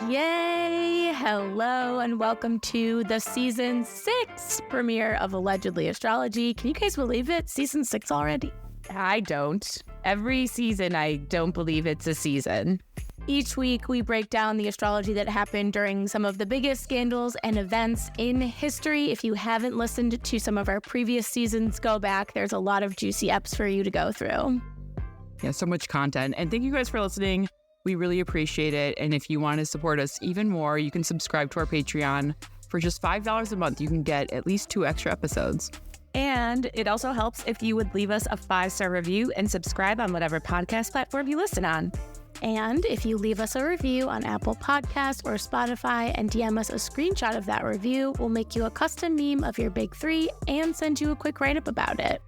Yay! Hello and welcome to the season 6 premiere of Allegedly Astrology. Can you guys believe it? Season 6 already? I don't. Every season, I don't believe it's a season. Each week, we break down the astrology that happened during some of the biggest scandals and events in history. If you haven't listened to some of our previous seasons, go back. There's a lot of juicy eps for you to go through. Yeah, so much content. And thank you guys for listening. We really appreciate it. And if you want to support us even more, you can subscribe to our Patreon. For just $5 a month, you can get at least 2 extra episodes. And it also helps if you would leave us a 5-star review and subscribe on whatever podcast platform you listen on. And if you leave us a review on Apple Podcasts or Spotify and DM us a screenshot of that review, we'll make you a custom meme of your big 3 and send you a quick write-up about it.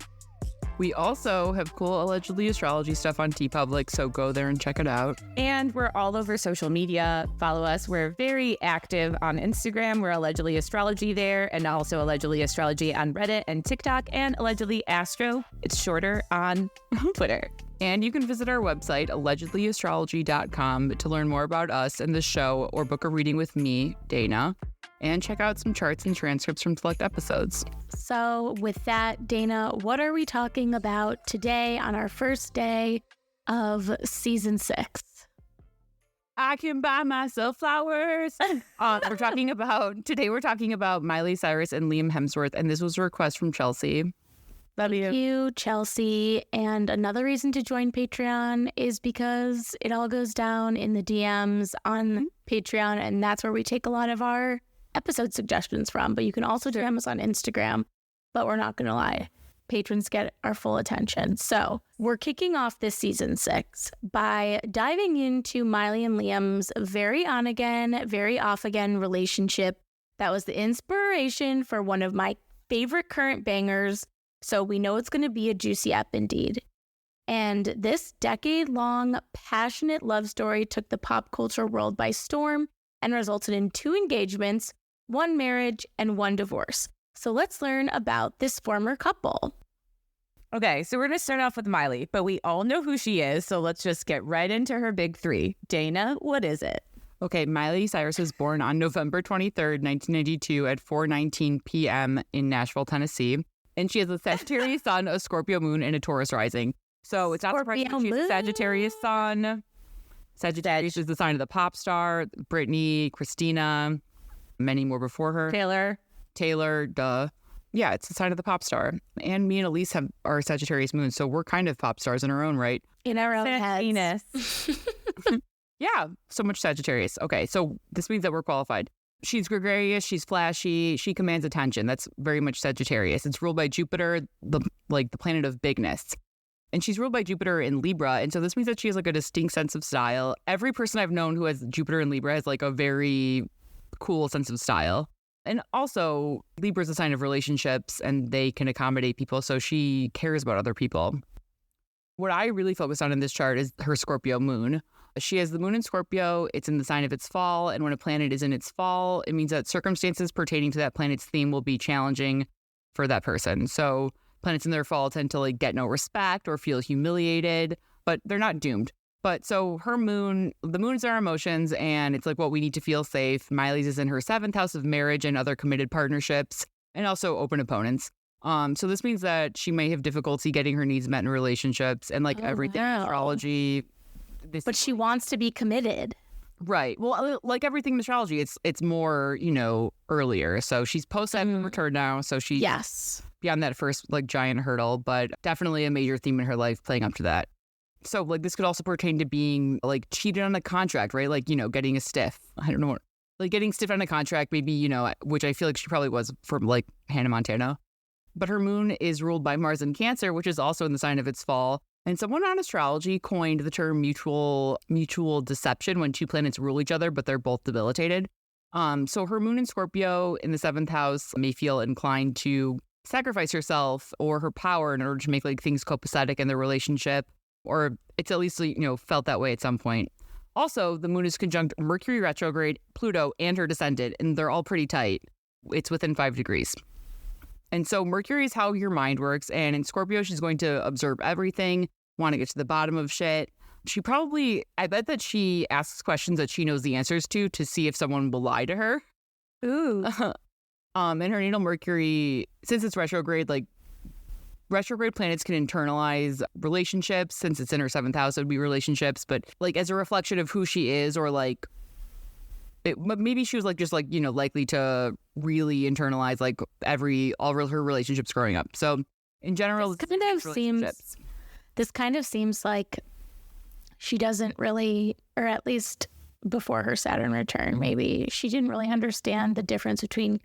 We also have cool Allegedly Astrology stuff on TeePublic, so go there and check it out. And we're all over social media. Follow us. We're very active on Instagram. We're Allegedly Astrology there, and also Allegedly Astrology on Reddit and TikTok, and Allegedly Astro. It's shorter on Twitter. And you can visit our website, allegedlyastrology.com, to learn more about us and the show or book a reading with me, Dana, and check out some charts and transcripts from select episodes. So with that, Dana, what are we talking about today on our first day of season 6? I can buy myself flowers. We're talking about Miley Cyrus and Liam Hemsworth, and this was a request from Chelsea. Thank you, Chelsea. And another reason to join Patreon is because it all goes down in the DMs on Patreon, and that's where we take a lot of our episode suggestions from. But you can also DM us on Instagram. But we're not going to lie, patrons get our full attention. So we're kicking off this season 6 by diving into Miley and Liam's very on again, very off again relationship that was the inspiration for one of my favorite current bangers. So we know it's going to be a juicy ep indeed. And this decade-long, passionate love story took the pop culture world by storm and resulted in 2 engagements, 1 marriage, and 1 divorce. So let's learn about this former couple. Okay, so we're going to start off with Miley, but we all know who she is, so let's just get right into her big 3. Dana, what is it? Okay, Miley Cyrus was born on November 23rd, 1992 at 4:19 p.m. in Nashville, Tennessee. And she has a Sagittarius sun, a Scorpio moon, and a Taurus rising. So it's not surprising she's a Sagittarius sun. Sagittarius is the sign of the pop star, Britney, Christina, many more before her. Taylor, duh. Yeah, it's the sign of the pop star. And me and Elise have our Sagittarius moon, so we're kind of pop stars in our own right. In our own heads. Yeah, so much Sagittarius. Okay, so this means that we're qualified. She's gregarious, she's flashy, she commands attention. That's very much Sagittarius. It's ruled by Jupiter, the planet of bigness. And she's ruled by Jupiter in Libra. And so this means that she has like a distinct sense of style. Every person I've known who has Jupiter in Libra has like a very cool sense of style. And also, Libra is a sign of relationships and they can accommodate people. So she cares about other people. What I really focus on in this chart is her Scorpio moon. She has the moon in Scorpio. It's in the sign of its fall. And when a planet is in its fall, it means that circumstances pertaining to that planet's theme will be challenging for that person. So planets in their fall tend to like get no respect or feel humiliated, but they're not doomed. But so her moon, the moon is our emotions, and it's like what we need to feel safe. Miley's is in her 7th house of marriage and other committed partnerships, and also open opponents. So this means that she may have difficulty getting her needs met in relationships, and like everything in astrology. But she wants to be committed. Right. Well, like everything in astrology, it's more, earlier. So she's post-Saturn return now. So she's beyond that first like giant hurdle, but definitely a major theme in her life playing up to that. So like this could also pertain to being like cheated on a contract, right? Like, getting a stiff. I don't know what, like getting stiff on a contract, maybe, which I feel like she probably was from like Hannah Montana. But her moon is ruled by Mars in Cancer, which is also in the sign of its fall. And someone on astrology coined the term mutual deception when 2 planets rule each other, but they're both debilitated. So her moon in Scorpio in the 7th house may feel inclined to sacrifice herself or her power in order to make like things copacetic in their relationship, or it's at least, felt that way at some point. Also, the moon is conjunct Mercury retrograde, Pluto, and her descendant, and they're all pretty tight. It's within 5 degrees. And so Mercury is how your mind works. And in Scorpio, she's going to observe everything, want to get to the bottom of shit. I bet that she asks questions that she knows the answers to see if someone will lie to her. Ooh. And her natal Mercury, since it's retrograde, like retrograde planets can internalize relationships. Since it's in her 7th house, it would be relationships, but like as a reflection of who she is, or like maybe she was like just like, you know, likely to really internalize like all her relationships growing up. So in general, this kind of seems like she doesn't really, or at least before her Saturn return, maybe she didn't really understand the difference between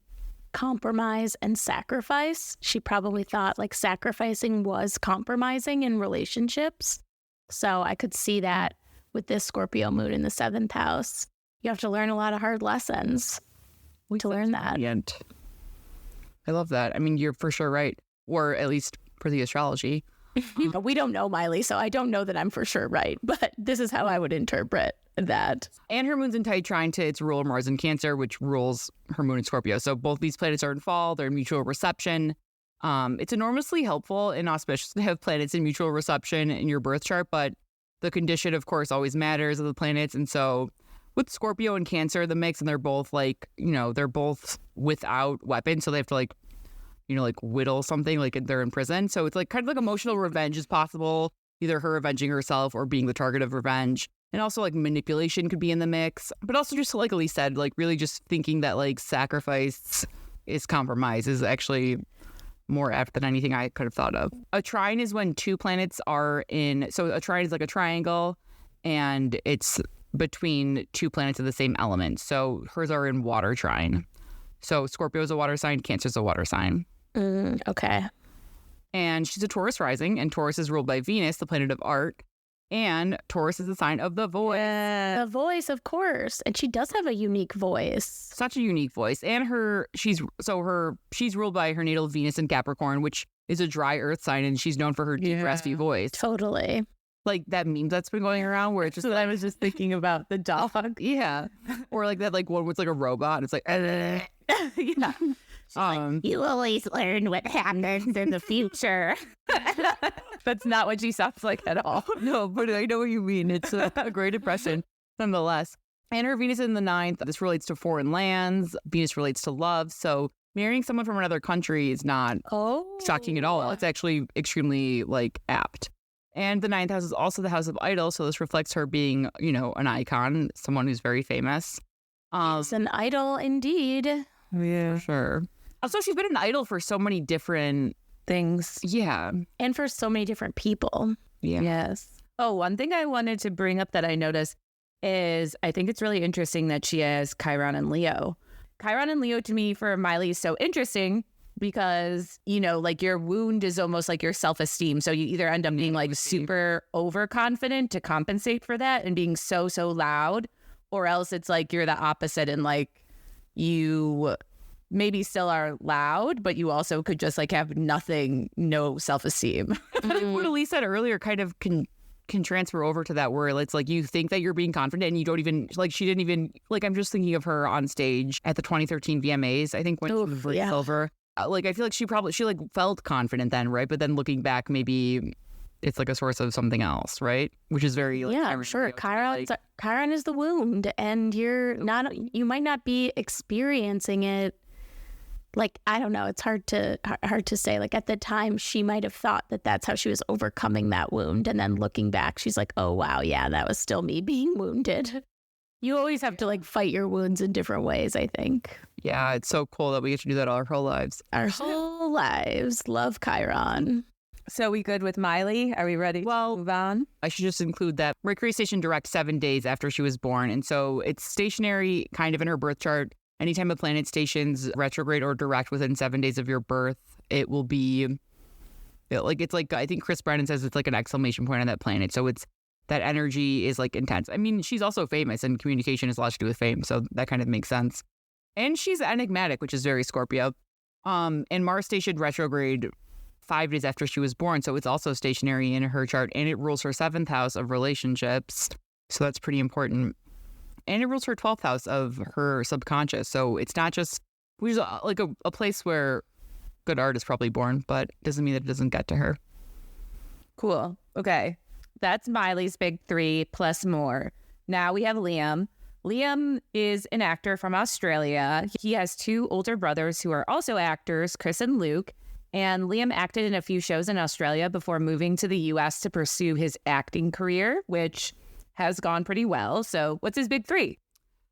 compromise and sacrifice. She probably thought like sacrificing was compromising in relationships. So I could see that with this Scorpio moon in the 7th house. You have to learn a lot of hard lessons to learn that. Brilliant. I love that. I mean, you're for sure right. Or at least for the astrology. We don't know Miley, so I don't know that I'm for sure right. But this is how I would interpret that. And her moon's in tight trine to its ruler Mars in Cancer, which rules her moon in Scorpio. So both these planets are in fall. They're in mutual reception. It's enormously helpful and auspicious to have planets in mutual reception in your birth chart. But the condition, of course, always matters of the planets. And so with Scorpio and Cancer, the mix, and they're both like, you know, they're both without weapons. So they have to like, you know, like whittle something, like they're in prison. So it's like kind of like emotional revenge is possible, either her avenging herself or being the target of revenge. And also like manipulation could be in the mix. But also just like Elise said, like really just thinking that like sacrifice is compromise is actually more apt than anything I could have thought of. A trine is when two planets are in, so a trine is like a triangle and it's between two planets of the same element. So hers are in water trine. So Scorpio is a water sign, Cancer is a water sign. Okay. And she's a Taurus rising, and Taurus is ruled by Venus, the planet of art. And Taurus is the sign of the voice. The voice, of course. And she does have a unique voice. Such a unique voice. And she's ruled by her natal Venus in Capricorn, which is a dry earth sign, and she's known for her deep, raspy voice. Totally. Like that meme that's been going around where it's just I was just thinking about the dog. Yeah. Or like that like one with like a robot. And it's like Yeah. Like, you always learn what happens in the future. That's not what she sounds like at all. No, but I know what you mean. It's a great impression nonetheless. And her Venus in the 9th, this relates to foreign lands. Venus relates to love. So marrying someone from another country is not shocking at all. It's actually extremely like apt. And the 9th house is also the house of idol. So this reflects her being, you know, an icon, someone who's very famous. It's an idol indeed. Yeah, for sure. Also, she's been an idol for so many different things. Yeah. And for so many different people. Yeah. Yes. Oh, one thing I wanted to bring up that I noticed is I think it's really interesting that she has Chiron and Leo. Chiron and Leo to me for Miley is so interesting because, you know, like your wound is almost like your self-esteem. So you either end up being like super overconfident to compensate for that and being so loud, or else it's like you're the opposite and like you maybe still are loud, but you also could just like have no self-esteem. I think what Elise said earlier kind of can transfer over to that where it's like you think that you're being confident and you don't even, like she didn't even, like I'm just thinking of her on stage at the 2013 VMAs, I think when she was silver. Like I feel like she like felt confident then, right? But then looking back, maybe it's like a source of something else, right? Which is very like, I'm sure. Chiron is the wound, and you might not be experiencing it. Like, I don't know. It's hard to say. Like at the time, she might have thought that that's how she was overcoming that wound. And then looking back, she's like, oh, wow, yeah, that was still me being wounded. You always have to like fight your wounds in different ways, I think. Yeah, it's so cool that we get to do that our whole lives. Our whole lives. Love Chiron. So we good with Miley? Are we ready to move on? I should just include that Mercury stationed direct 7 days after she was born. And so it's stationary kind of in her birth chart. Anytime a planet stations retrograde or direct within 7 days of your birth, it will be it's like I think Chris Brennan says it's like an exclamation point on that planet. So it's that energy is like intense. I mean, she's also famous and communication has a lot to do with fame. So that kind of makes sense. And she's enigmatic, which is very Scorpio. And Mars stationed retrograde 5 days after she was born. So it's also stationary in her chart and it rules her 7th house of relationships. So that's pretty important. And it rules her 12th house of her subconscious. So it's not just, which is like a place where good art is probably born, but it doesn't mean that it doesn't get to her. Cool. Okay. that's Miley's big three plus more. Now we have Liam. Liam is an actor from Australia. He has two older brothers who are also actors, Chris and Luke. And Liam acted in a few shows in Australia before moving to the US to pursue his acting career, which has gone pretty well. So what's his big three?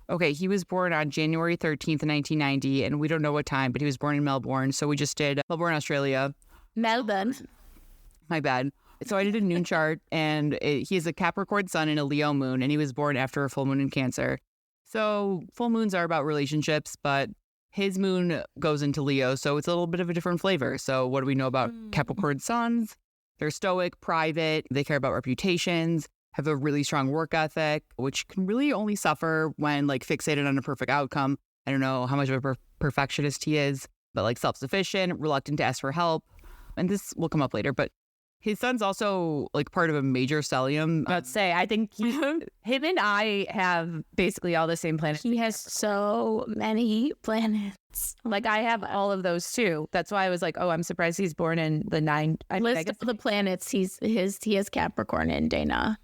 Okay, he was born on January 13th, 1990, and we don't know what time, but he was born in Melbourne. So we just did Melbourne, Australia. Melbourne. My bad. So I did a noon chart, and he has a Capricorn sun and a Leo moon, and he was born after a full moon in Cancer. So full moons are about relationships, but his moon goes into Leo, so it's a little bit of a different flavor. So what do we know about Capricorn suns? They're stoic, private, they care about reputations, have a really strong work ethic, which can really only suffer when like fixated on a perfect outcome. I don't know how much of a perfectionist he is, but like self-sufficient, reluctant to ask for help. And this will come up later, but his son's also like part of a major stellium. Let's say, I think him and I have basically all the same planets. He has so many planets. Like I have all of those too. That's why I was like, oh, I'm surprised he's born in the List of the planets. He has Capricorn in Dana.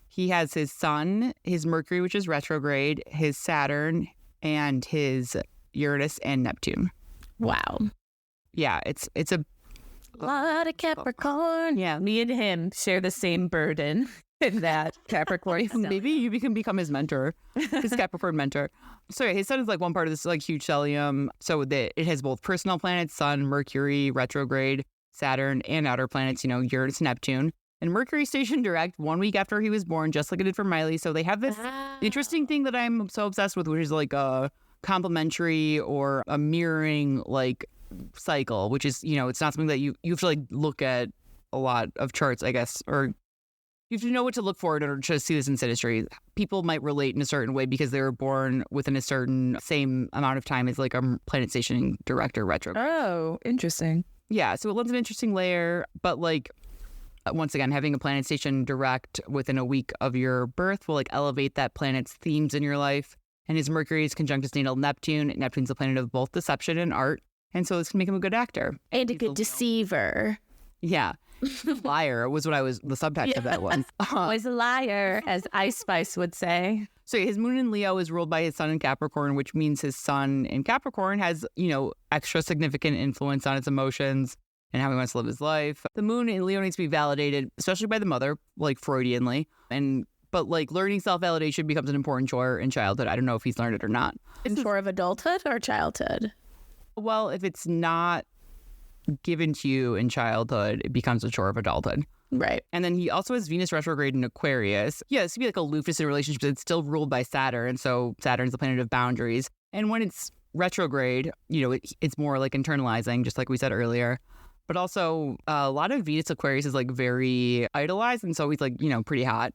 He has his sun, his Mercury, which is retrograde, his Saturn, and his Uranus and Neptune. Wow. Yeah, it's a lot of Capricorn. Yeah, me and him share the same burden in that Capricorn. Maybe you can become his mentor, his Capricorn mentor. So yeah, his sun is like one part of this like huge stellium. So it has both personal planets, Sun, Mercury, retrograde, Saturn, and outer planets, Uranus, Neptune. And Mercury stationed direct 1 week after he was born, just like it did for Miley. So they have this interesting thing that I'm so obsessed with, which is like a complementary or a mirroring like cycle, which is, it's not something that you have to like look at a lot of charts, I guess, or you have to know what to look for in order to see this in synastry. People might relate in a certain way because they were born within a certain same amount of time as like a planet stationing direct or retrograde. Oh, interesting. Yeah, so it lends an interesting layer, but like once again, having a planet station direct within a week of your birth will like elevate that planet's themes in your life. And his Mercury is conjunct his natal Neptune. Neptune's the planet of both deception and art. And so this can make him a good actor. And a good deceiver. Yeah. Liar was what the subtext of that was. Always a liar, as Ice Spice would say. So his moon in Leo is ruled by his sun in Capricorn, which means his sun in Capricorn has, extra significant influence on his emotions and how he wants to live his life. The moon in Leo needs to be validated, especially by the mother, like Freudianly. But like learning self-validation becomes an important chore in childhood. I don't know if he's learned it or not. It's a chore of adulthood or childhood? Well, if it's not given to you in childhood, it becomes a chore of adulthood. Right. And then he also has Venus retrograde in Aquarius. Yeah, this could be like aloofness in relationships. It's still ruled by Saturn. And so Saturn's the planet of boundaries. And when it's retrograde, it's more like internalizing, just like we said earlier. But also a lot of Venus Aquarius is like very idolized. And so he's like, pretty hot.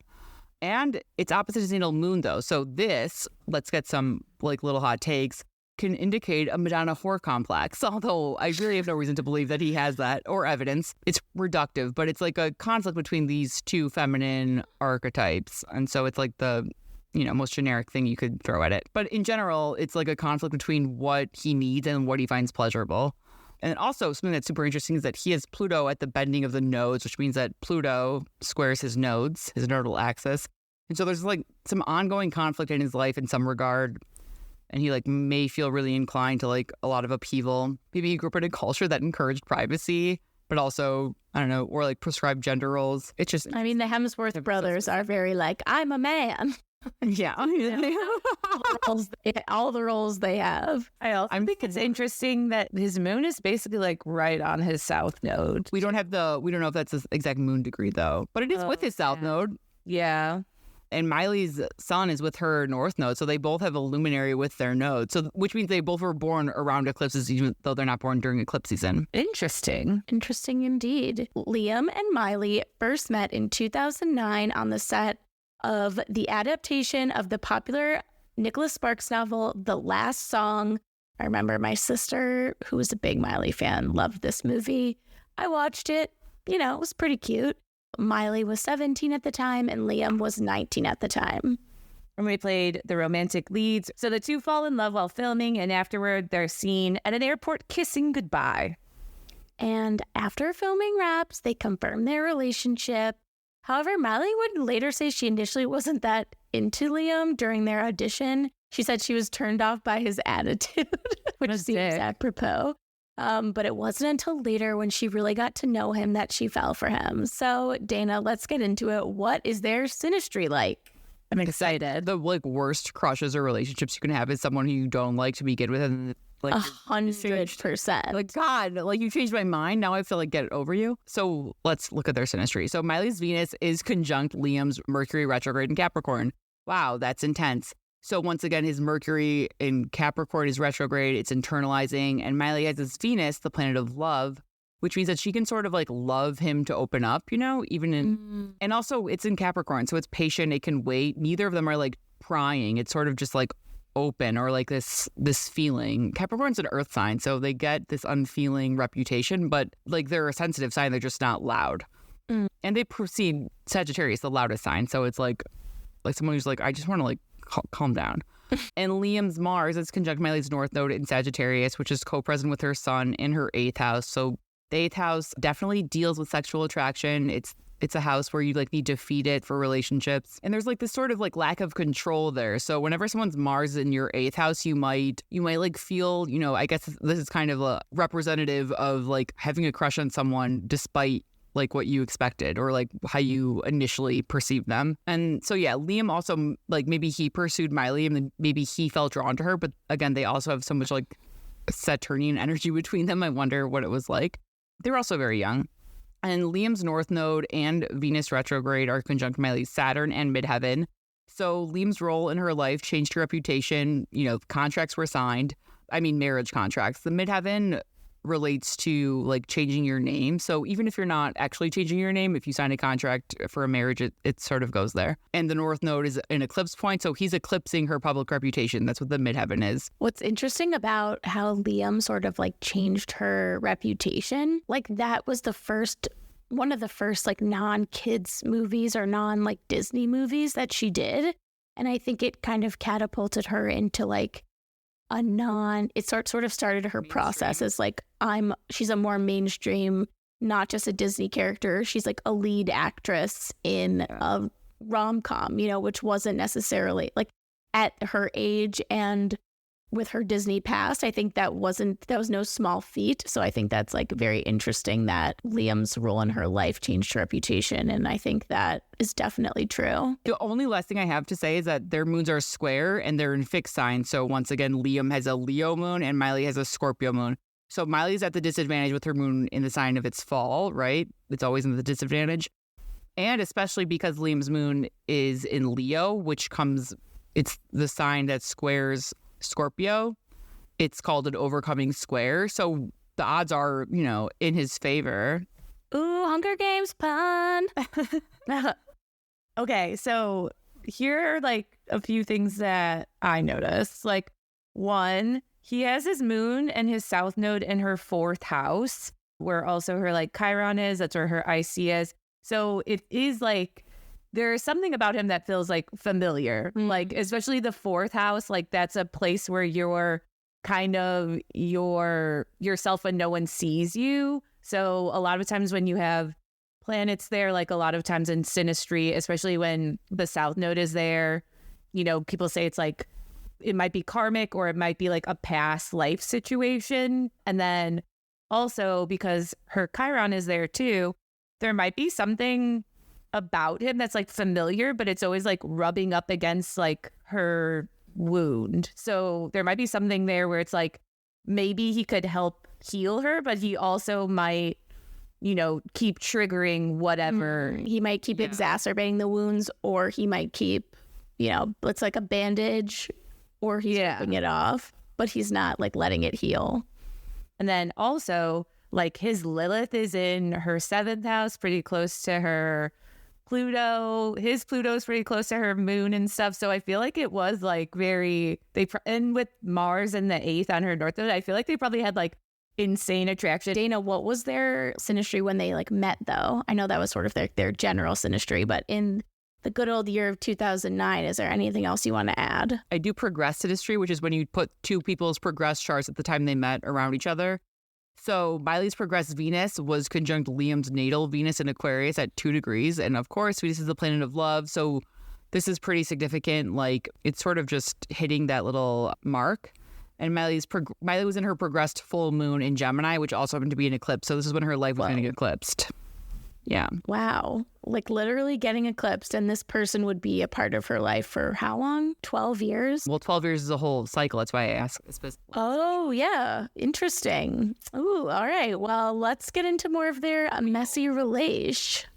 And it's opposite his natal moon, though. So this, let's get some like little hot takes, can indicate a Madonna whore complex. Although I really have no reason to believe that he has that or evidence. It's reductive, but it's like a conflict between these two feminine archetypes. And so it's like the, most generic thing you could throw at it. But in general, it's like a conflict between what he needs and what he finds pleasurable. And also something that's super interesting is that he has Pluto at the bending of the nodes, which means that Pluto squares his nodes, his nodal axis. And so there's like some ongoing conflict in his life in some regard. And he like may feel really inclined to like a lot of upheaval. Maybe he grew up in a culture that encouraged privacy, but also, I don't know, or like prescribed gender roles. It's just... I mean, the Hemsworth brothers are very like, I'm a man. Yeah. All the roles they have. I think it's interesting that his moon is basically like right on his south node. We don't know if that's his exact moon degree though, but it is with his south node. Yeah. And Miley's sun is with her north node, so they both have a luminary with their node. So, which means they both were born around eclipses, even though they're not born during eclipse season. Interesting. Interesting indeed. Liam and Miley first met in 2009 on the set of the adaptation of the popular Nicholas Sparks novel, The Last Song. I remember my sister, who was a big Miley fan, loved this movie. I watched it. It was pretty cute. Miley was 17 at the time and Liam was 19 at the time. And we played the romantic leads. So the two fall in love while filming, and afterward they're seen at an airport kissing goodbye. And after filming wraps, they confirm their relationship. However, Miley would later say she initially wasn't that into Liam during their audition. She said she was turned off by his attitude, which seems apropos. But it wasn't until later when she really got to know him that she fell for him. So, Dana, let's get into it. What is their synastry like? I'm excited. The worst crushes or relationships you can have is someone who you don't like to begin with, and 100%. God, you changed my mind. Now I feel like get it over you. So let's look at their synastry. So Miley's Venus is conjunct Liam's Mercury retrograde in Capricorn. Wow, that's intense. So once again, his Mercury in Capricorn is retrograde. It's internalizing, and Miley has his Venus, the planet of love, which means that she can sort of love him to open up, even in, and also it's in Capricorn. So it's patient. It can wait. Neither of them are prying. It's sort of just open or this feeling. Capricorn's an earth sign, so they get this unfeeling reputation, but they're a sensitive sign. They're just not loud. And they precede Sagittarius, the loudest sign. So it's like someone who's I just want to calm down. And Liam's Mars is conjunct Miley's North Node in Sagittarius, which is co-present with her Sun in her 8th house. So the 8th house definitely deals with sexual attraction. It's a house where you need to feed it for relationships. And there's this sort of lack of control there. So whenever someone's Mars in your 8th house, you might feel, I guess this is kind of a representative of having a crush on someone despite what you expected or how you initially perceived them. And so, yeah, Liam also maybe he pursued Miley and then maybe he felt drawn to her. But again, they also have so much Saturnian energy between them. I wonder what it was like. They're also very young. And Liam's North Node and Venus retrograde are conjunct Miley's Saturn and midheaven. So Liam's role in her life changed her reputation. Contracts were signed. I mean, marriage contracts. The midheaven relates to changing your name. So even if you're not actually changing your name, if you sign a contract for a marriage, it sort of goes there. And the North Node is an eclipse point. So he's eclipsing her public reputation. That's what the midheaven is. What's interesting about how Liam sort of changed her reputation, that was one of the first non-kids movies or non-Disney movies that she did. And I think it kind of catapulted her into it sort of started her process as she's a more mainstream, not just a Disney character. She's a lead actress in a rom-com, which wasn't necessarily at her age and with her Disney past. I think that was no small feat. So I think that's very interesting that Liam's role in her life changed her reputation. And I think that is definitely true. The only last thing I have to say is that their moons are square and they're in fixed signs. So once again, Liam has a Leo moon and Miley has a Scorpio moon. So Miley's at the disadvantage with her moon in the sign of its fall, right? It's always in the disadvantage. And especially because Liam's moon is in Leo, it's the sign that squares Scorpio. It's called an overcoming square. So the odds are, in his favor. Ooh, Hunger Games pun. Okay, so here are a few things that I noticed. One, he has his moon and his South Node in her 4th house, where also her Chiron is. That's where her IC is. So it is there's something about him that feels familiar, especially the 4th house. That's a place where you're kind of yourself when no one sees you. So a lot of times when you have planets there, a lot of times in synastry, especially when the South Node is there, people say it's it might be karmic or it might be a past life situation. And then also because her Chiron is there too, there might be something about him that's familiar, but it's always rubbing up against her wound. So there might be something there where it's maybe he could help heal her, but he also might, keep triggering whatever. He might keep exacerbating the wounds, or he might keep, it's a bandage, or he's ripping it off, but he's not letting it heal. And then also his Lilith is in her 7th house, pretty close to her Pluto. His Pluto's pretty close to her moon and stuff. So I feel it was and with Mars in the 8th on her North Node, I feel they probably had insane attraction. Dana, what was their synastry when they met though? I know that was sort of their general synastry, but in the good old year of 2009, is there anything else you want to add? I do progress synastry, which is when you put two people's progress charts at the time they met around each other. So Miley's progressed Venus was conjunct Liam's natal Venus in Aquarius at 2 degrees. And of course, Venus is the planet of love. So this is pretty significant. Like, it's sort of just hitting that little mark. And Miley was in her progressed full moon in Gemini, which also happened to be an eclipse. So this is when her life was getting eclipsed. Yeah. Wow. Like literally getting eclipsed, and this person would be a part of her life for how long? 12 years? Well, 12 years is a whole cycle. That's why I asked. Oh, yeah. Interesting. Ooh, all right. Well, let's get into more of their messy relation.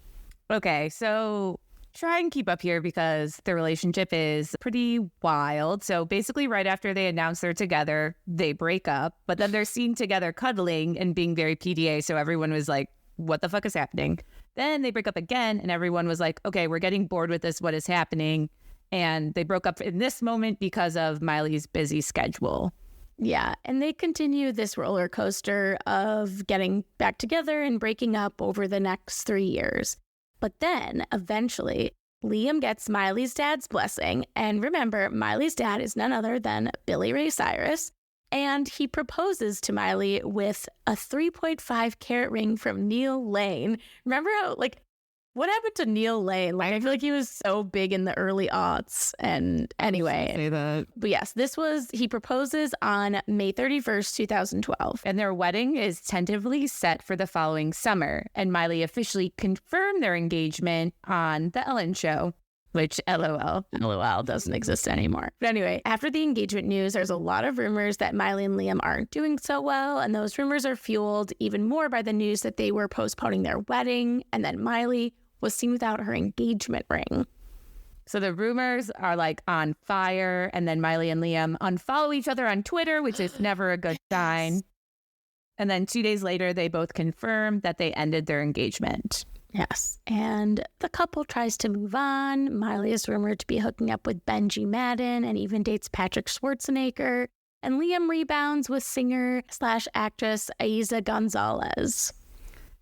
Okay, so try and keep up here because the relationship is pretty wild. So basically, right after they announce they're together, they break up, but then they're seen together cuddling and being very PDA. So everyone was like, what the fuck is happening? Then they break up again, and everyone was like, okay, we're getting bored with this. What is happening? And they broke up in this moment because of Miley's busy schedule. Yeah, and they continue this roller coaster of getting back together and breaking up over the next 3 years. But then, eventually, Liam gets Miley's dad's blessing. And remember, Miley's dad is none other than Billy Ray Cyrus. And he proposes to Miley with a 3.5 carat ring from Neil Lane. Remember how, like, what happened to Neil Lane? Like, I feel like he was so big in the early aughts. And anyway. Say that. But yes, he proposes on May 31st, 2012. And their wedding is tentatively set for the following summer. And Miley officially confirmed their engagement on The Ellen Show, which LOL doesn't exist anymore. But anyway, after the engagement news, there's a lot of rumors that Miley and Liam aren't doing so well. And those rumors are fueled even more by the news that they were postponing their wedding. And then Miley was seen without her engagement ring. So the rumors are like on fire, and then Miley and Liam unfollow each other on Twitter, which is never a good sign. And then 2 days later, they both confirmed that they ended their engagement. Yes. And the couple tries to move on. Miley is rumored to be hooking up with Benji Madden and even dates Patrick Schwarzenegger. And Liam rebounds with singer/actress Aiza Gonzalez.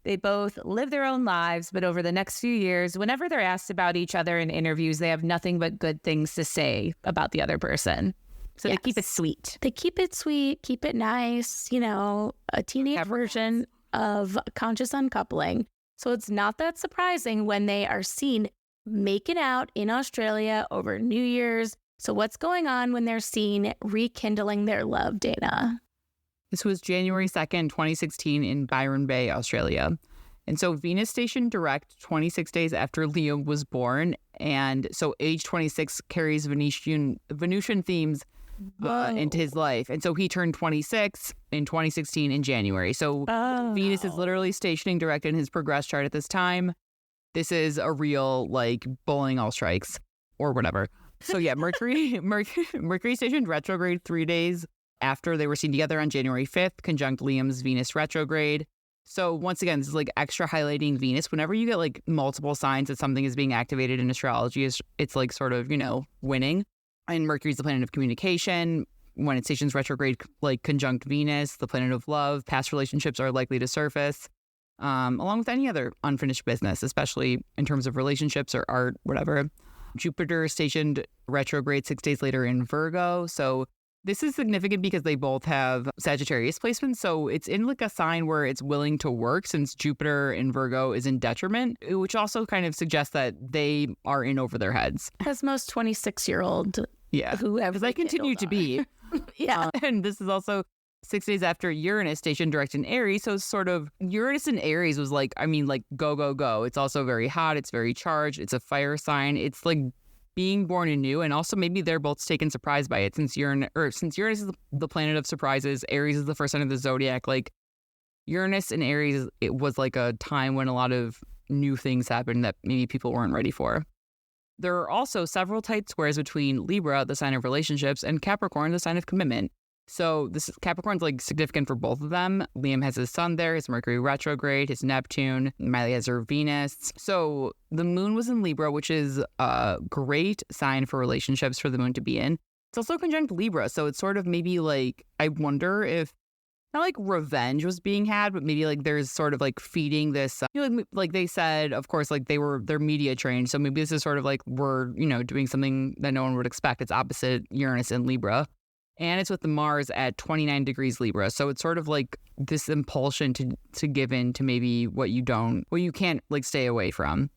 They both live their own lives, but over the next few years, whenever they're asked about each other in interviews, they have nothing but good things to say about the other person. So Yes. They keep it sweet. They keep it sweet, keep it nice, a teenage version of conscious uncoupling. So it's not that surprising when they are seen making out in Australia over New Year's. So what's going on when they're seen rekindling their love, Dana? This was January 2nd, 2016 in Byron Bay, Australia. And so Venus stationed direct 26 days after Liam was born. And so age 26 carries Venusian themes into his life. And so he turned 26 in 2016 in January. So Venus is literally stationing direct in his progress chart at this time. This is a real, like, bowling all strikes or whatever. So yeah, Mercury stationed retrograde 3 days after they were seen together on January 5th, conjunct Liam's Venus retrograde. So once again, this is like extra highlighting Venus. Whenever you get like multiple signs that something is being activated in astrology, it's like sort of, winning. And Mercury's the planet of communication. When it stations retrograde, like conjunct Venus, the planet of love, past relationships are likely to surface, along with any other unfinished business, especially in terms of relationships or art, whatever. Jupiter stationed retrograde 6 days later in Virgo. So this is significant because they both have Sagittarius placements. So it's in like a sign where it's willing to work, since Jupiter in Virgo is in detriment, which also kind of suggests that they are in over their heads. As most 26-year-old whoever they continue to be. Yeah. And this is also 6 days after Uranus stationed direct in Aries. So sort of Uranus in Aries was like, go, go, go. It's also very hot. It's very charged. It's a fire sign. It's like being born anew. And also maybe they're both taken surprised by it, since Uranus is the planet of surprises. Aries is the first sign of the zodiac. Like Uranus in Aries, it was like a time when a lot of new things happened that maybe people weren't ready for. There are also several tight squares between Libra, the sign of relationships, and Capricorn, the sign of commitment. So Capricorn's like significant for both of them. Liam has his sun there, his Mercury retrograde, his Neptune. Miley has her Venus. So the moon was in Libra, which is a great sign for relationships for the moon to be in. It's also conjunct Libra. So it's sort of maybe like, I wonder if not like revenge was being had, but maybe like there's sort of like feeding this, like they said, of course, like they're media trained. So maybe this is sort of like we're, doing something that no one would expect. It's opposite Uranus and Libra. and it's with the Mars at 29 degrees Libra. So it's sort of like this impulsion to give in to maybe what you can't like stay away from.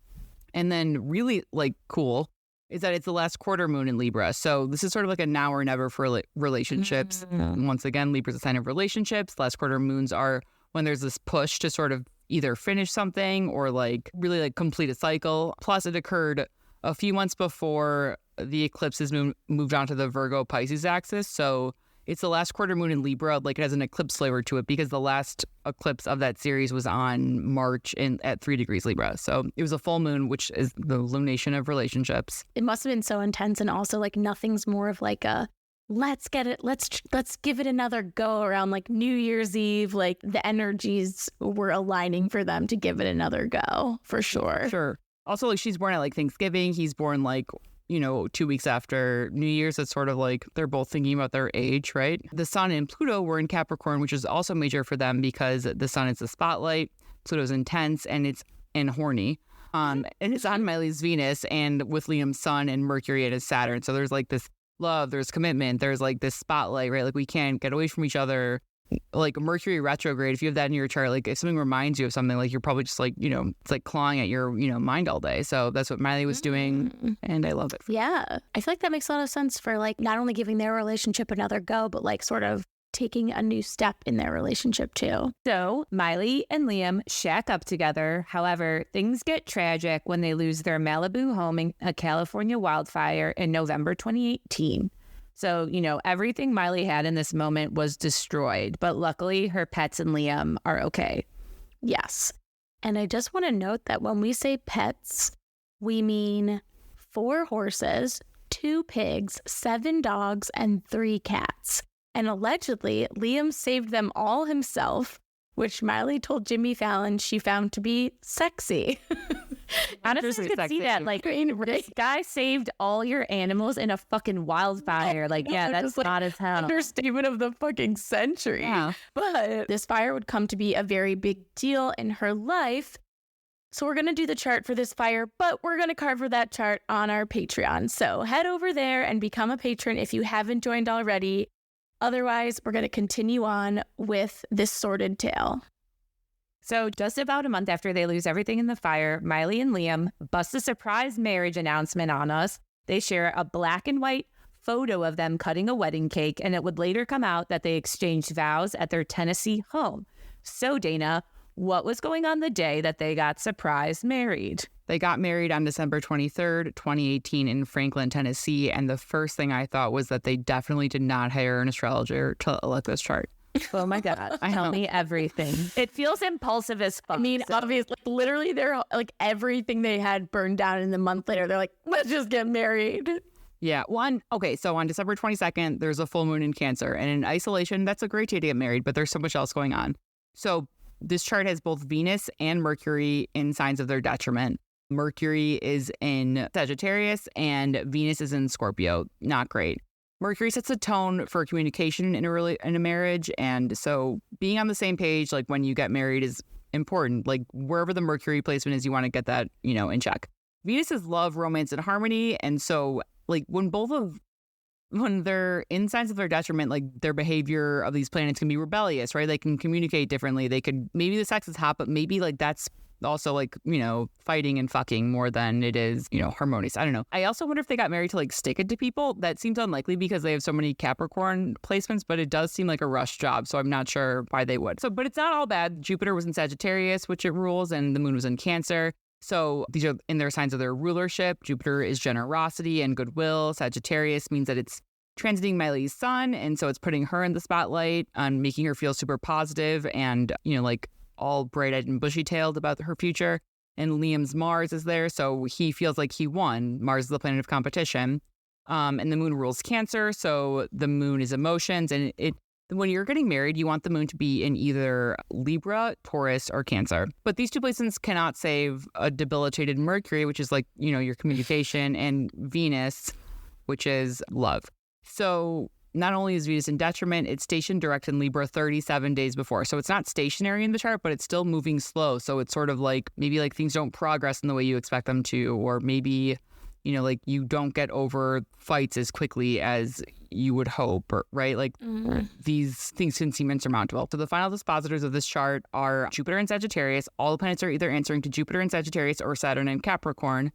And then really like cool is that it's the last quarter moon in Libra. So this is sort of like a now or never for relationships. Once again, Libra's a sign of relationships. Last quarter moons are when there's this push to sort of either finish something or like really like complete a cycle. Plus it occurred a few months before the eclipses moved onto the Virgo Pisces axis. So it's the last quarter moon in Libra, like it has an eclipse flavor to it because the last eclipse of that series was on March at 3 degrees Libra. So it was a full moon, which is the lunation of relationships. It must have been so intense, and also like nothing's more of like a let's give it another go around like New Year's Eve. Like the energies were aligning for them to give it another go for sure. Sure. Also, like she's born at like Thanksgiving. He's born like 2 weeks after New Year's. It's sort of like they're both thinking about their age, right? The Sun and Pluto were in Capricorn, which is also major for them because the Sun is the spotlight, Pluto's intense, and horny. And it's on Miley's Venus and with Liam's Sun and Mercury and his Saturn. So there's like this love, there's commitment, there's like this spotlight, right? Like we can't get away from each other. Like Mercury retrograde, if you have that in your chart, like if something reminds you of something, like you're probably just like, it's like clawing at your, mind all day. So that's what Miley was doing. And I love it. Yeah. I feel like that makes a lot of sense for like not only giving their relationship another go, but like sort of taking a new step in their relationship too. So Miley and Liam shack up together. However, things get tragic when they lose their Malibu home in a California wildfire in November 2018. So, everything Miley had in this moment was destroyed, but luckily her pets and Liam are okay. Yes. And I just want to note that when we say pets, we mean 4 horses, 2 pigs, 7 dogs, and 3 cats. And allegedly, Liam saved them all himself, which Miley told Jimmy Fallon she found to be sexy. Honestly, I could see that. Like, this guy saved all your animals in a fucking wildfire. Like, yeah, that's not as hell. Understatement of the fucking century. Yeah. But this fire would come to be a very big deal in her life. So we're going to do the chart for this fire, but we're going to cover that chart on our Patreon. So head over there and become a patron if you haven't joined already. Otherwise, we're going to continue on with this sordid tale. So just about a month after they lose everything in the fire, Miley and Liam bust a surprise marriage announcement on us. They share a black and white photo of them cutting a wedding cake, and it would later come out that they exchanged vows at their Tennessee home. So, Dana, what was going on the day that they got surprise married? They got married on December 23rd, 2018 in Franklin, Tennessee. And the first thing I thought was that they definitely did not hire an astrologer to look this chart. Oh my God. Tell me everything. It feels impulsive as fuck. I mean, obviously, literally, they're like everything they had burned down, and a month later, they're like, let's just get married. Yeah. So on December 22nd, there's a full moon in Cancer. And in isolation, that's a great day to get married, but there's so much else going on. So this chart has both Venus and Mercury in signs of their detriment. Mercury is in Sagittarius and Venus is in Scorpio. Not great. Mercury sets a tone for communication in a marriage. And so being on the same page, like when you get married, is important. Like wherever the Mercury placement is, you want to get that, in check. Venus is love, romance, and harmony. And so like when they're in signs of their detriment, like their behavior of these planets can be rebellious, right? They can communicate differently. Maybe the sex is hot, but maybe like that's also like, fighting and fucking more than it is, harmonious. I don't know. I also wonder if they got married to like stick it to people. That seems unlikely because they have so many Capricorn placements, but it does seem like a rush job. So I'm not sure why they would. But it's not all bad. Jupiter was in Sagittarius, which it rules, and the moon was in Cancer. So these are in their signs of their rulership. Jupiter is generosity and goodwill. Sagittarius means that it's transiting Miley's sun. And so it's putting her in the spotlight and making her feel super positive and, like all bright-eyed and bushy-tailed about her future. And Liam's Mars is there, so he feels like he won. Mars is the planet of competition. And the moon rules Cancer, so the moon is emotions. And when you're getting married, you want the moon to be in either Libra, Taurus, or Cancer. But these 2 placements cannot save a debilitated Mercury, which is like, your communication, and Venus, which is love. So not only is Venus in detriment, it's stationed direct in Libra 37 days before. So it's not stationary in the chart, but it's still moving slow. So it's sort of like maybe like things don't progress in the way you expect them to, or maybe, like you don't get over fights as quickly as you would hope, right? Like these things can seem insurmountable. So the final dispositors of this chart are Jupiter and Sagittarius. All the planets are either answering to Jupiter and Sagittarius or Saturn and Capricorn.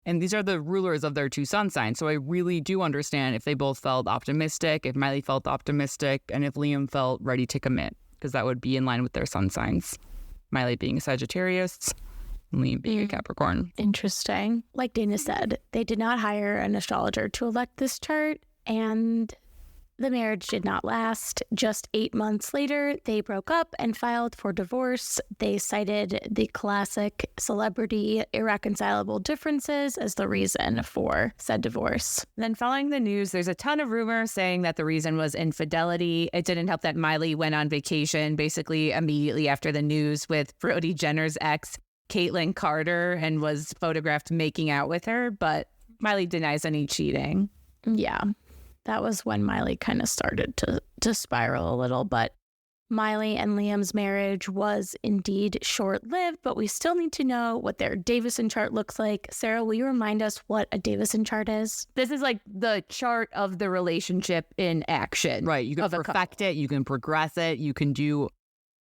And these are the rulers of their two sun signs. So I really do understand if they both felt optimistic, if Miley felt optimistic, and if Liam felt ready to commit, because that would be in line with their sun signs. Miley being a Sagittarius, Liam being a Capricorn. Interesting. Like Dana said, they did not hire an astrologer to elect this chart, and the marriage did not last. Just 8 months later, they broke up and filed for divorce. They cited the classic celebrity irreconcilable differences as the reason for said divorce. Then following the news, there's a ton of rumors saying that the reason was infidelity. It didn't help that Miley went on vacation basically immediately after the news with Brody Jenner's ex, Caitlyn Carter, and was photographed making out with her, but Miley denies any cheating. Yeah. That was when Miley kind of started to spiral a little, but Miley and Liam's marriage was indeed short-lived, but we still need to know what their Davison chart looks like. Sarah, will you remind us what a Davison chart is? This is like the chart of the relationship in action. Right. You can perfect it. You can progress it. You can do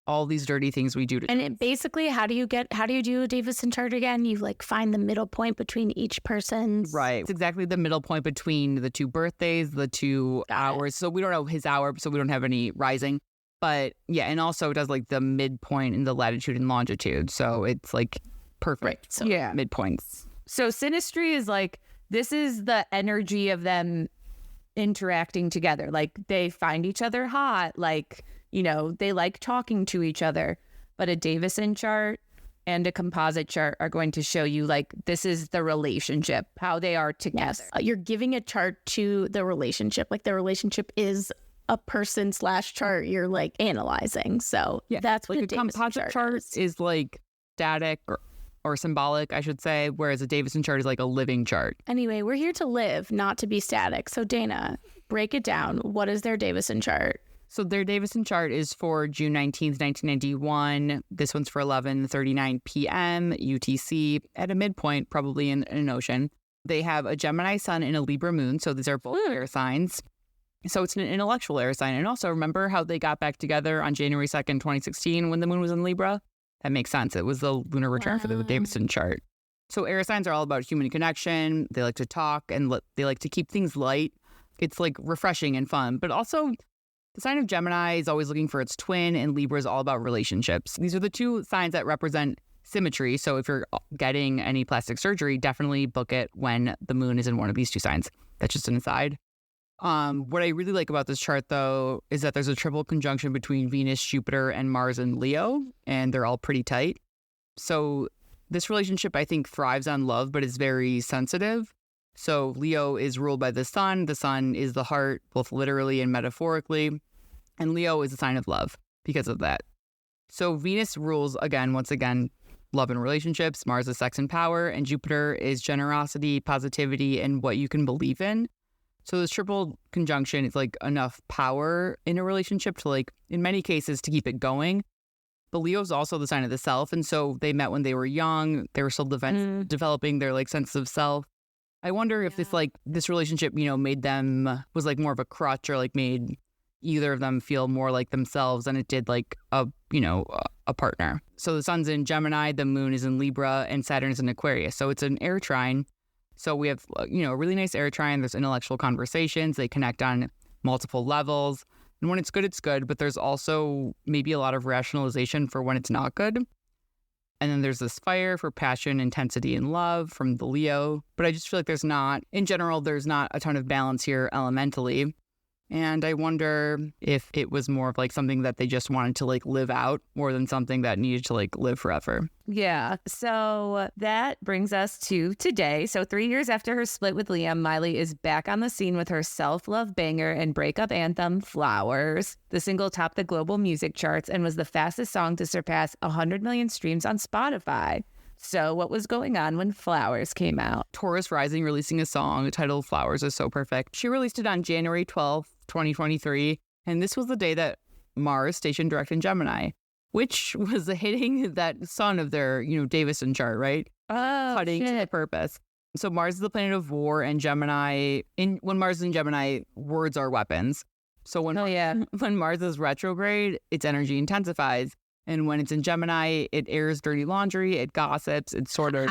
all these dirty things we do to. And it basically, how do you do a Davison chart again? You like find the middle point between each person's. Right. It's exactly the middle point between the two birthdays, the 2 hours. So we don't know his hour, so we don't have any rising. But yeah, and also it does like the midpoint in the latitude and longitude. So it's like perfect. Right. So yeah, midpoints. So synastry is like, this is the energy of them interacting together. Like they find each other hot, like, they like talking to each other. But a Davison chart and a composite chart are going to show you like this is the relationship, how they are together. Yes. You're giving a chart to the relationship. Like the relationship is a person/chart you're like analyzing. So yeah, that's what like a composite chart is like static or symbolic, I should say, whereas a Davison chart is like a living chart. Anyway, we're here to live, not to be static. So Dana, break it down. What is their Davison chart? So their Davison chart is for June 19th, 1991. This one's for 11:39 p.m. UTC at a midpoint, probably in an ocean. They have a Gemini sun and a Libra moon. So these are both air signs. So it's an intellectual air sign. And also remember how they got back together on January 2nd, 2016 when the moon was in Libra? That makes sense. It was the lunar return for the Davison chart. So air signs are all about human connection. They like to talk and they like to keep things light. It's like refreshing and fun, but also the sign of Gemini is always looking for its twin, and Libra is all about relationships. These are the two signs that represent symmetry. So if you're getting any plastic surgery, definitely book it when the moon is in one of these two signs. That's just an aside. What I really like about this chart, though, is that there's a triple conjunction between Venus, Jupiter, and Mars and Leo, and they're all pretty tight. So this relationship, I think, thrives on love, but is very sensitive. So Leo is ruled by the sun. The sun is the heart, both literally and metaphorically. And Leo is a sign of love because of that. So Venus rules, once again, love and relationships. Mars is sex and power. And Jupiter is generosity, positivity, and what you can believe in. So this triple conjunction is like enough power in a relationship to like, in many cases, to keep it going. But Leo's also the sign of the self. And so they met when they were young. They were still developing their like sense of self. I wonder if this relationship, made them, was like more of a crutch or like made either of them feel more like themselves than it did like a partner. So the sun's in Gemini, the moon is in Libra, and Saturn is in Aquarius. So it's an air trine. So we have, a really nice air trine. There's intellectual conversations. They connect on multiple levels. And when it's good, but there's also maybe a lot of rationalization for when it's not good. And then there's this fire for passion, intensity, and love from the Leo. But I just feel like there's not a ton of balance here elementally. And I wonder if it was more of like something that they just wanted to like live out more than something that needed to like live forever. Yeah. So that brings us to today. So 3 years after her split with Liam, Miley is back on the scene with her self-love banger and breakup anthem, Flowers. The single topped the global music charts and was the fastest song to surpass 100 million streams on Spotify. So what was going on when Flowers came out? Taurus Rising releasing a song titled Flowers is so perfect. She released it on January 12th, 2023. And this was the day that Mars stationed direct in Gemini, which was hitting that sun of their, Davison chart, right? Oh, Cutting to the purpose. So Mars is the planet of war, and Gemini, when Mars is in Gemini, words are weapons. So when Mars is retrograde, its energy intensifies. And when it's in Gemini, it airs dirty laundry, it gossips, it sort of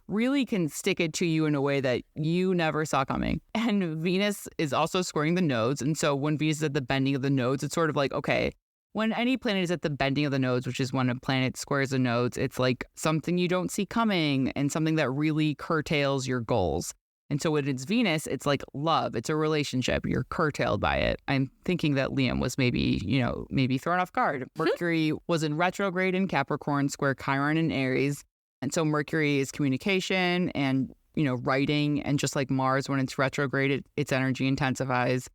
really can stick it to you in a way that you never saw coming. And Venus is also squaring the nodes. And so when Venus is at the bending of the nodes, it's sort of like, okay, when any planet is at the bending of the nodes, which is when a planet squares the nodes, it's like something you don't see coming and something that really curtails your goals. And so when it's Venus, it's like love. It's a relationship. You're curtailed by it. I'm thinking that Liam was maybe thrown off guard. Mercury was in retrograde in Capricorn, square Chiron in Aries. And so Mercury is communication and, writing. And just like Mars, when it's retrograde, its energy intensifies.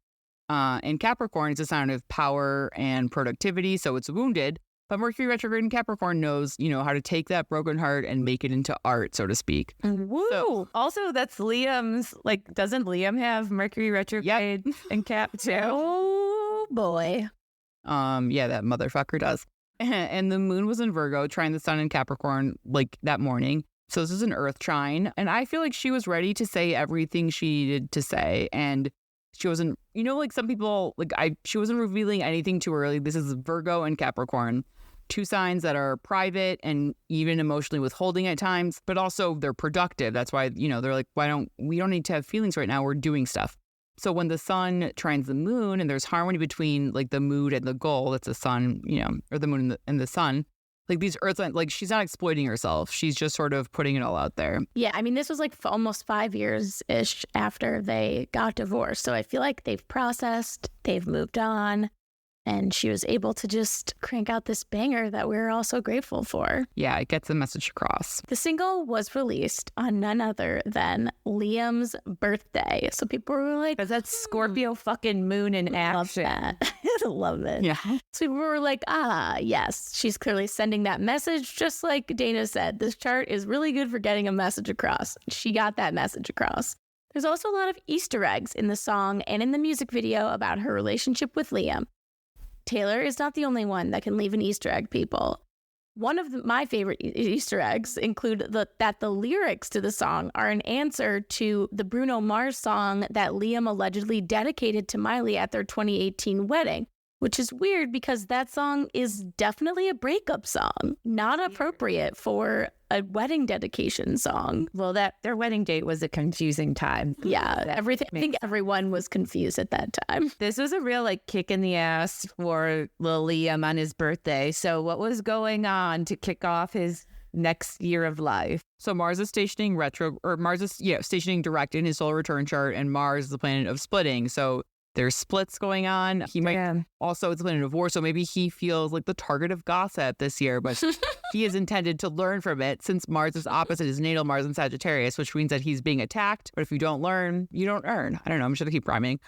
In Capricorn, it's a sign of power and productivity. So it's wounded. But Mercury retrograde in Capricorn knows, how to take that broken heart and make it into art, so to speak. Woo! So, also, that's Liam's, doesn't Liam have Mercury retrograde in Cap too? Oh, boy. Yeah, that motherfucker does. And the moon was in Virgo, trine the sun in Capricorn, that morning. So this is an earth trine. And I feel like she was ready to say everything she needed to say. And she wasn't, some people, she wasn't revealing anything too early. This is Virgo and Capricorn. Two signs that are private and even emotionally withholding at times, but also they're productive. That's why, they're like, we don't need to have feelings right now. We're doing stuff. So when the sun trines the moon and there's harmony between the mood and the goal, that's the sun, or the moon and the sun, these earth, she's not exploiting herself. She's just sort of putting it all out there. Yeah. I mean, this was almost 5 years-ish after they got divorced. So I feel like they've processed, they've moved on. And she was able to just crank out this banger that we're all so grateful for. Yeah, it gets the message across. The single was released on none other than Liam's birthday. So people were like, because that's Scorpio fucking moon in action. Love that. I love it. Yeah. So people were like, yes, she's clearly sending that message. Just like Dana said, this chart is really good for getting a message across. She got that message across. There's also a lot of Easter eggs in the song and in the music video about her relationship with Liam. Taylor is not the only one that can leave an Easter egg, people. One of my favorite Easter eggs include that the lyrics to the song are an answer to the Bruno Mars song that Liam allegedly dedicated to Miley at their 2018 wedding, which is weird because that song is definitely a breakup song, not appropriate for a wedding dedication song. Well, their wedding date was a confusing time. Yeah, everything. I think everyone was confused at that time. This was a real kick in the ass for Lil Liam on his birthday. So what was going on to kick off his next year of life? So Mars is stationing stationing direct in his solar return chart, and Mars is the planet of splitting. So there's splits going on. He might also, it's a planet of war, so maybe he feels like the target of gossip this year, but he is intended to learn from it since Mars is opposite his natal Mars in Sagittarius, which means that he's being attacked. But if you don't learn, you don't earn. I don't know. I'm just going to keep rhyming.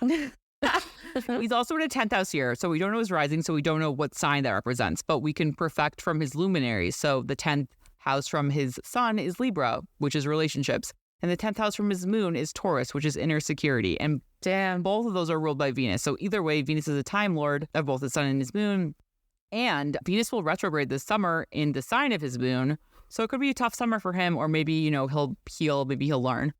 He's also in a 10th house here, so we don't know his rising, so we don't know what sign that represents, but we can perfect from his luminaries. So the 10th house from his sun is Libra, which is relationships. And the 10th house from his moon is Taurus, which is inner security. And both of those are ruled by Venus. So either way, Venus is a time lord of both his sun and his moon. And Venus will retrograde this summer in the sign of his moon. So it could be a tough summer for him, or maybe, he'll heal, maybe he'll learn.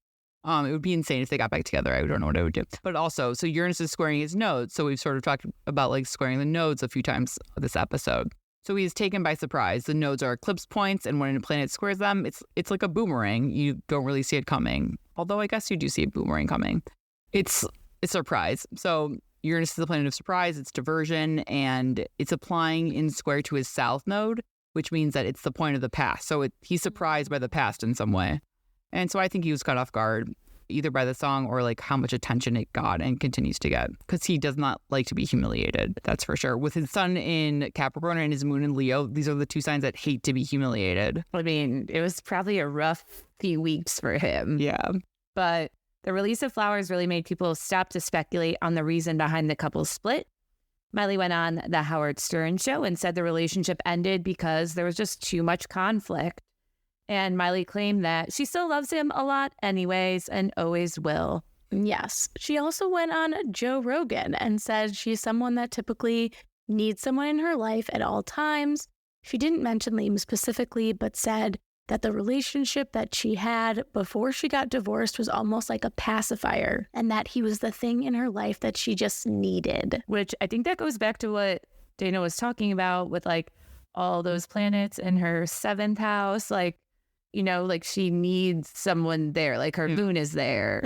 It would be insane if they got back together. I don't know what I would do. But also, so Uranus is squaring his nodes. So we've sort of talked about squaring the nodes a few times this episode. So he is taken by surprise. The nodes are eclipse points, and when a planet squares them, it's like a boomerang. You don't really see it coming. Although I guess you do see a boomerang coming. It's a surprise. So Uranus is the planet of surprise. It's diversion, and it's applying in square to his south node, which means that it's the point of the past. So he's surprised by the past in some way. And so I think he was caught off guard, either by the song or how much attention it got and continues to get, because he does not like to be humiliated. That's for sure. With his sun in Capricorn and his moon in Leo, these are the two signs that hate to be humiliated. I mean, it was probably a rough few weeks for him. Yeah. But the release of Flowers really made people stop to speculate on the reason behind the couple's split. Miley went on the Howard Stern show and said the relationship ended because there was just too much conflict. And Miley claimed that she still loves him a lot anyways and always will. Yes. She also went on Joe Rogan and said she's someone that typically needs someone in her life at all times. She didn't mention Liam specifically, but said that the relationship that she had before she got divorced was almost like a pacifier, and that he was the thing in her life that she just needed. Which I think that goes back to what Dana was talking about with like all those planets in her 7th house. Like, you know, like she needs someone there. Like her moon is there.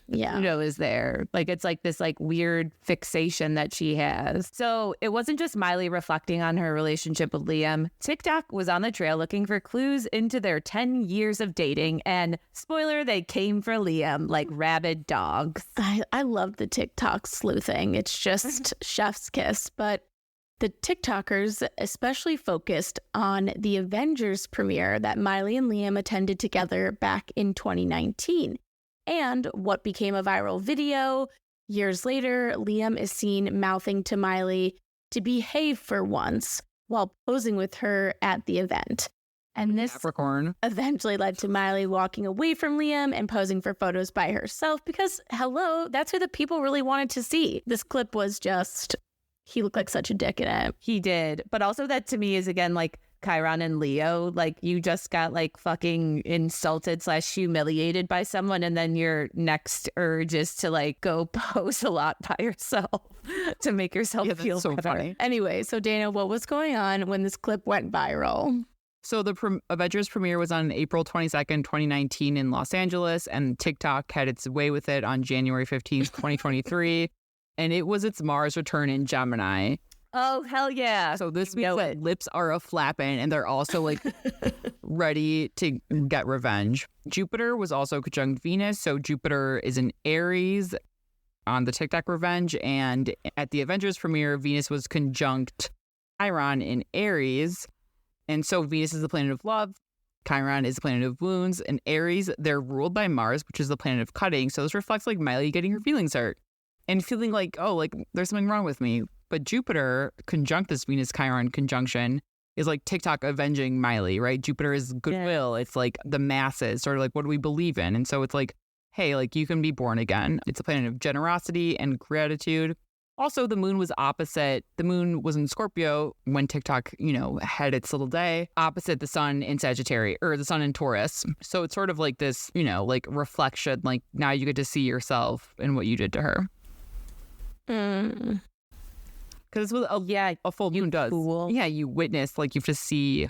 Yeah. Pluto is there. Like it's like this like weird fixation that she has. So it wasn't just Miley reflecting on her relationship with Liam. TikTok was on the trail looking for clues into their 10 years of dating. And spoiler, they came for Liam like rabid dogs. I love the TikTok sleuthing. It's just chef's kiss. But the TikTokers especially focused on the Avengers premiere that Miley and Liam attended together back in 2019. And what became a viral video. Years later, Liam is seen mouthing to Miley to behave for once while posing with her at the event. And this Capricorn eventually led to Miley walking away from Liam and posing for photos by herself because, hello, that's who the people really wanted to see. This clip was just... he looked like such a dick in it. He did. But also that to me is, again, like Chiron and Leo. Like you just got like fucking insulted / humiliated by someone. And then your next urge is to like go pose a lot by yourself to make yourself feel so better. funny. Anyway, so Dana, what was going on when this clip went viral? So the Avengers premiere was on April 22nd, 2019 in Los Angeles, and TikTok had its way with it on January 15th, 2023. And it was its Mars return in Gemini. Oh, hell yeah. So this means that lips are a-flapping, and they're also like ready to get revenge. Jupiter was also conjunct Venus. So Jupiter is in Aries on the TikTok revenge. And at the Avengers premiere, Venus was conjunct Chiron in Aries. And so Venus is the planet of love. Chiron is the planet of wounds. And Aries, they're ruled by Mars, which is the planet of cutting. So this reflects like Miley getting her feelings hurt and feeling like, oh, like there's something wrong with me. But Jupiter conjunct this Venus-Chiron conjunction is like TikTok avenging Miley, right? Jupiter is goodwill. Yeah. It's like the masses, sort of like what do we believe in? And so it's like, hey, like you can be born again. It's a planet of generosity and gratitude. Also, the moon was opposite. The moon was in Scorpio when TikTok, you know, had its little day, opposite the sun in Sagittarius, or the sun in Taurus. So it's sort of like this, you know, like reflection, like now you get to see yourself and what you did to her. Because what a full moon does. Fool. Yeah, you witness, like you have to see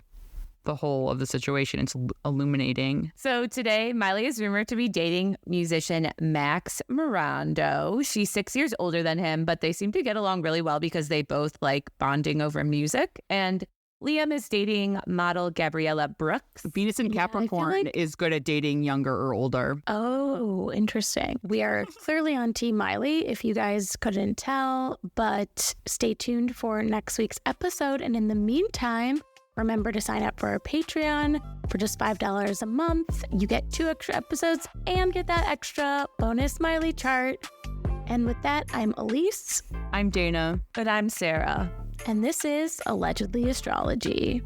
the whole of the situation. It's illuminating. So today, Miley is rumored to be dating musician Max Mirando. She's 6 years older than him, but they seem to get along really well because they both like bonding over music. And Liam is dating model Gabriella Brooks. Venus in Capricorn is good at dating younger or older. Oh, interesting. We are clearly on Team Miley, if you guys couldn't tell, but stay tuned for next week's episode. And in the meantime, remember to sign up for our Patreon for just $5 a month. You get 2 extra episodes and get that extra bonus Miley chart. And with that, I'm Elise. I'm Dana. And I'm Sarah. And this is Allegedly Astrology.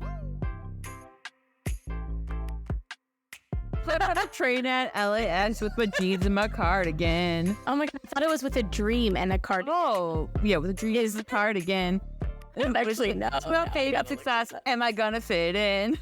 Put on a train at LAX with my jeans and my cardigan. Oh my God, I thought it was with a dream and a cardigan. Oh, yeah, with a dream is the cardigan. Actually, no. Well, okay, success. Am I gonna fit in?